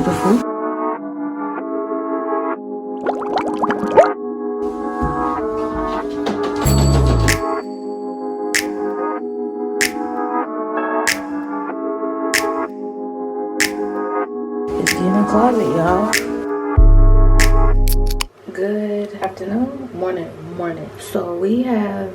beautiful. It's getting closet, y'all. Good afternoon, morning. So we have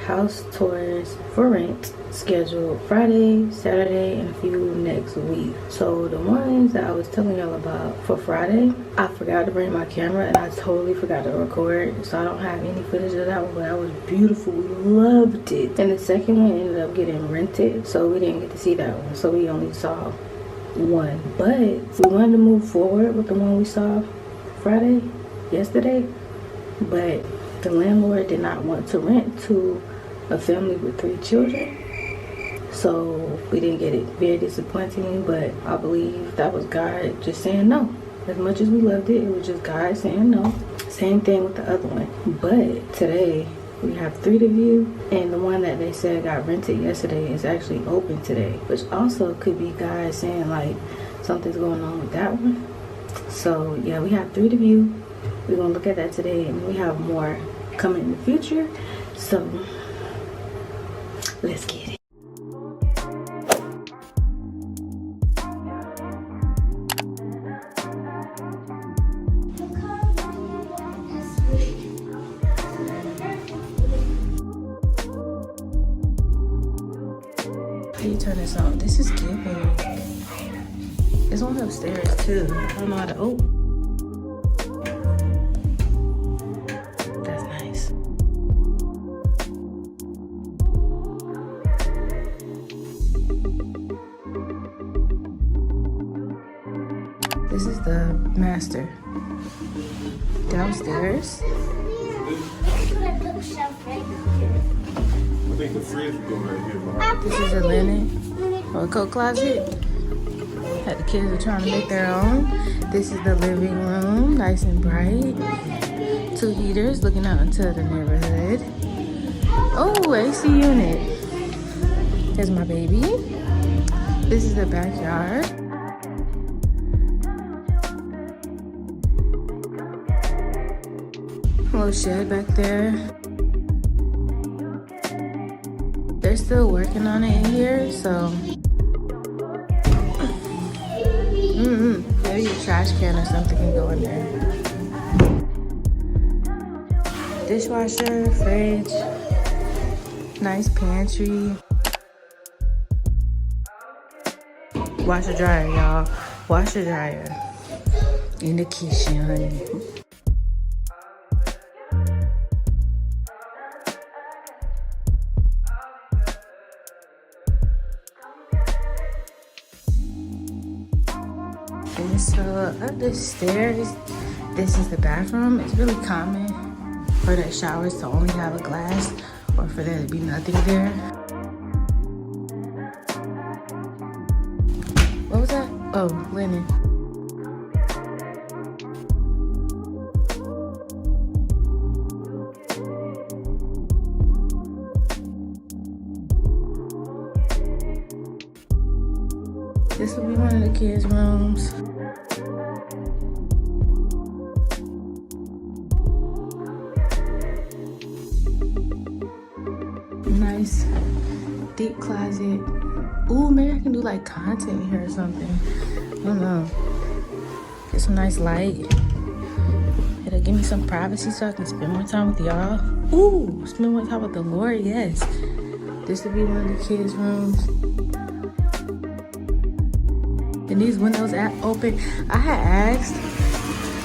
house tours for rent scheduled Friday, Saturday, and a few next week. So the ones that I was telling y'all about for Friday, I forgot to bring my camera and I totally forgot to record, so I don't have any footage of that one, but that was beautiful. We loved it. And the second one ended up getting rented, so we didn't get to see that one, so we only saw one. But we wanted to move forward with the one we saw Friday, yesterday, but the landlord did not want to rent to a family with 3 children, so we didn't get it. Very disappointing, but I believe that was God just saying no. As much as we loved it, it was just God saying no. Same thing with the other one. But today we have 3 to view, and the one that they said got rented yesterday is actually open today, which also could be God saying like something's going on with that one. So yeah, we have 3 to view. We're gonna look at that today, and we have more coming in the future. So let's get it. How you turn this on? This is giving. There's one upstairs too. I don't know how to. Oh, that's nice. This is the master. Downstairs. I think the fridge would go right here behind. This is a linen or a coat closet. Had the kids are trying to make their own. This is the living room, nice and bright. 2 heaters looking out into the neighborhood. Oh, AC unit. There's my baby. This is the backyard. A little shed back there. They're still working on it in here, so maybe a trash can or something can go in there. Dishwasher, fridge, nice pantry. Washer dryer, y'all. Washer dryer in the kitchen, honey. And so up the stairs, this is the bathroom. It's really common for the showers to only have a glass or for there to be nothing there. What was that? Oh, linen. This will be one of the kids' rooms. Nice deep closet. Ooh, maybe I can do like content here or something. I don't know. Get some nice light. It'll give me some privacy so I can spend more time with y'all. Ooh, spend more time with the Lord, yes. This will be one of the kids' rooms. And these windows are open. I had asked,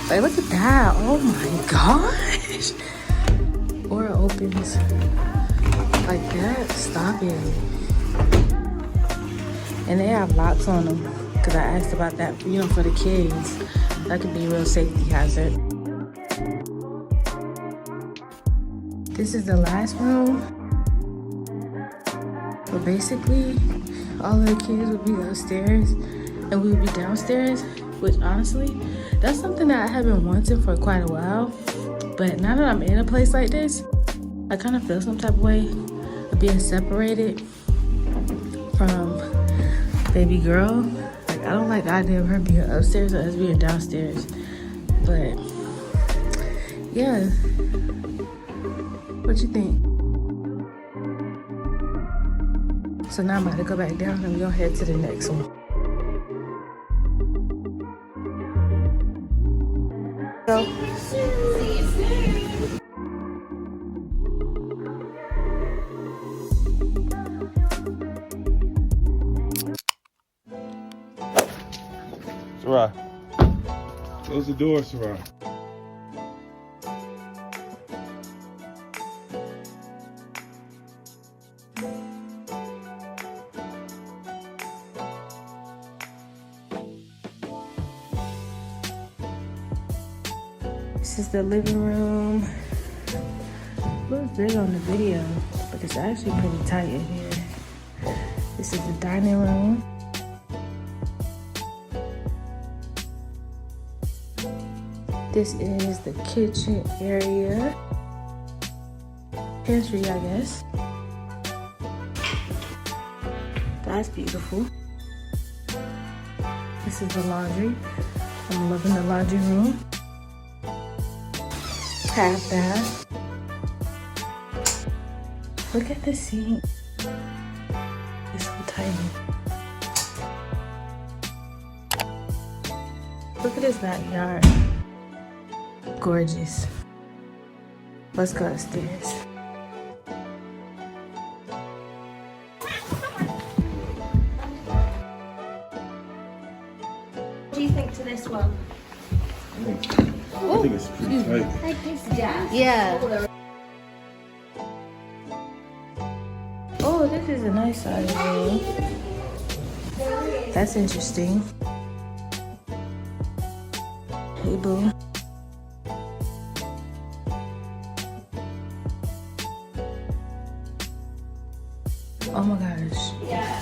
like, look at that. Oh my gosh. Or it opens like that. Stop it. And they have locks on them because I asked about that, you know, for the kids. That could be a real safety hazard. This is the last room. But basically, all of the kids would be upstairs and we would be downstairs, which honestly, that's something that I have been wanting for quite a while. But now that I'm in a place like this, I kind of feel some type of way of being separated from baby girl. Like, I don't like the idea of her being upstairs or us being downstairs. But yeah, what you think? So now I'm about to go back down and we're gonna head to the next one. Go. Sarai, close the door, Sarai. This is the living room. Looks big on the video, but it's actually pretty tight in here. This is the dining room. This is the kitchen area. Pantry, I guess. That's beautiful. This is the laundry. I'm loving the laundry room. Half bath. Look at the sink. It's so tiny. Look at this backyard. Gorgeous. Let's go upstairs. What do you think to this one? I think it's pretty tight. Like this, yeah. Yeah. Oh, this is a nice size room. That's interesting. Hey, boo. Oh my gosh. Yeah.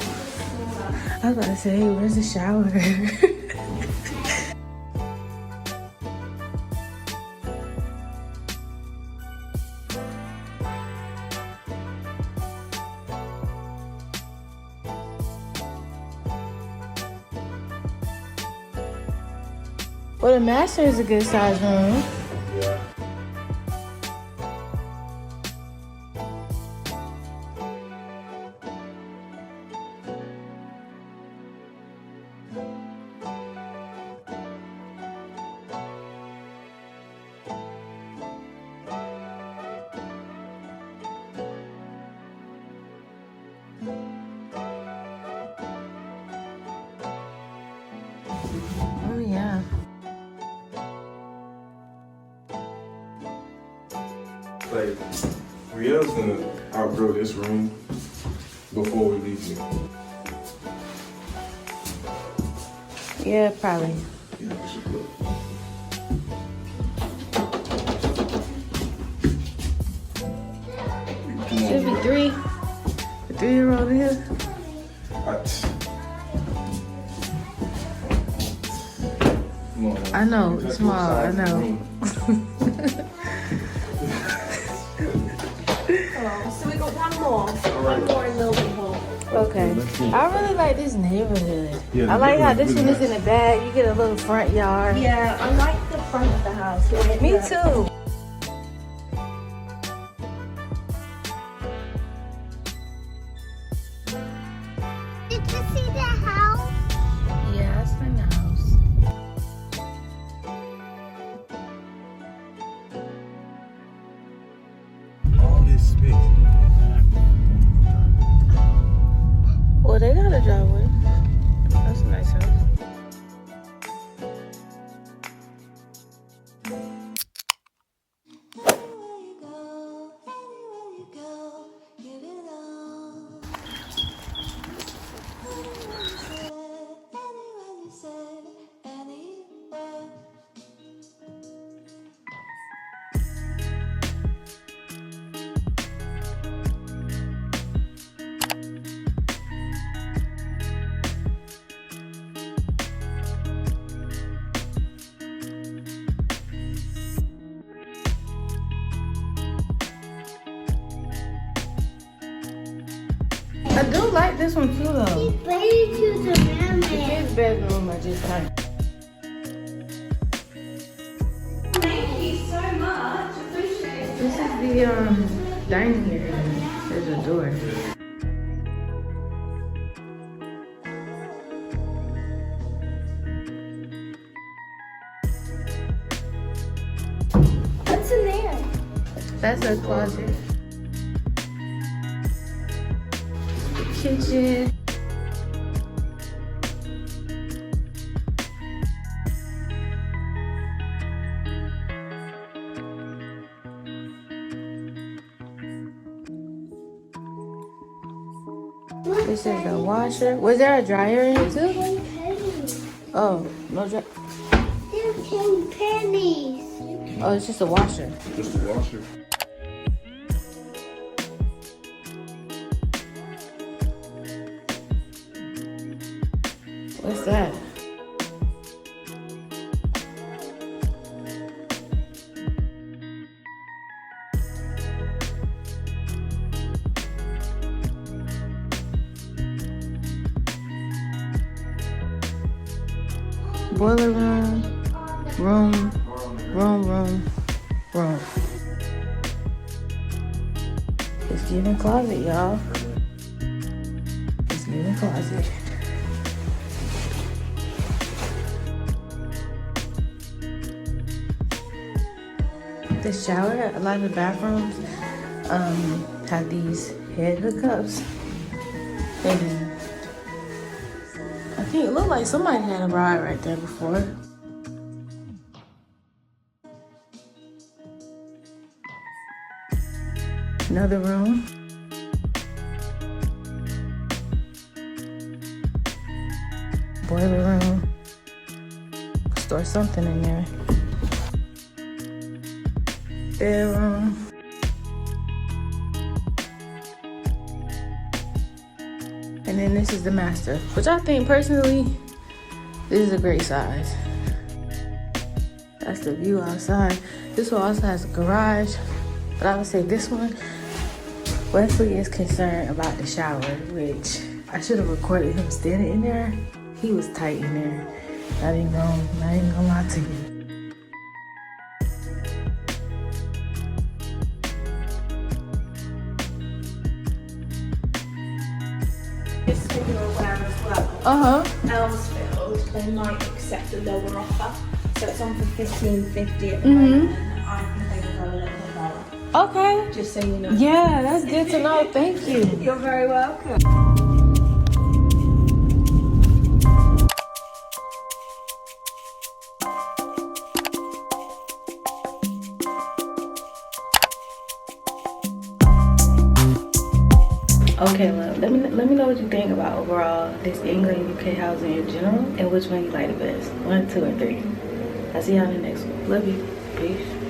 I was about to say, where's the shower? Well, the master is a good size room. Yeah. Oh yeah. Like, Riel's gonna outgrow this room before we leave here. Yeah, probably. Yeah, we should look. Should be 3. The 3-year-old in here. Come on, I know, That's it's small, I the size of the know. room. So we got one more. One more in mildenhall. Okay. Let's see. I really like this neighborhood. Yeah, I like how the this one neighborhood's is in the back. You get a little front yard. Yeah, I like the front of the house. Like Me the- too. Did you see the house? Yeah, I seen the house. All this space. Well, they got a driveway. That's a nice house. I do like this one too, though. Ready to the mermaid. bedroom I just like. Thank you so much. Appreciate it. This is the dining area. There's a door. What's in there? That's a closet. The kitchen. This is the washer. Was there a dryer in it too? 10 pennies. Oh, no dryer. There's 10 pennies. Oh, it's just a washer. Just a washer. What's that? Boiler room. It's giving closet, y'all. It's giving closet. The shower, a lot of the bathrooms have these head hookups. And I think it looked like somebody had a rod right there before. Another room. Boiler room. Store something in there. Bedroom. And then this is the master, which I think personally, this is a great size. That's the view outside. This one also has a garage, but I would say this one, Wesley is concerned about the shower, which I should have recorded him standing in there. He was tight in there. I ain't gonna lie to you. Just so you're aware as well, Ellsfield, they might accept a lower offer. So it's on for $15.50 at the moment. I think they will go a little bit lower. Okay. Just so you know. Yeah, that's good to know. Thank you. You're very welcome. Okay, love. Let me know what you think about overall this England UK housing in general, and which one you like the best. 1, 2, or 3. I'll see y'all in the next one. Love you. Peace.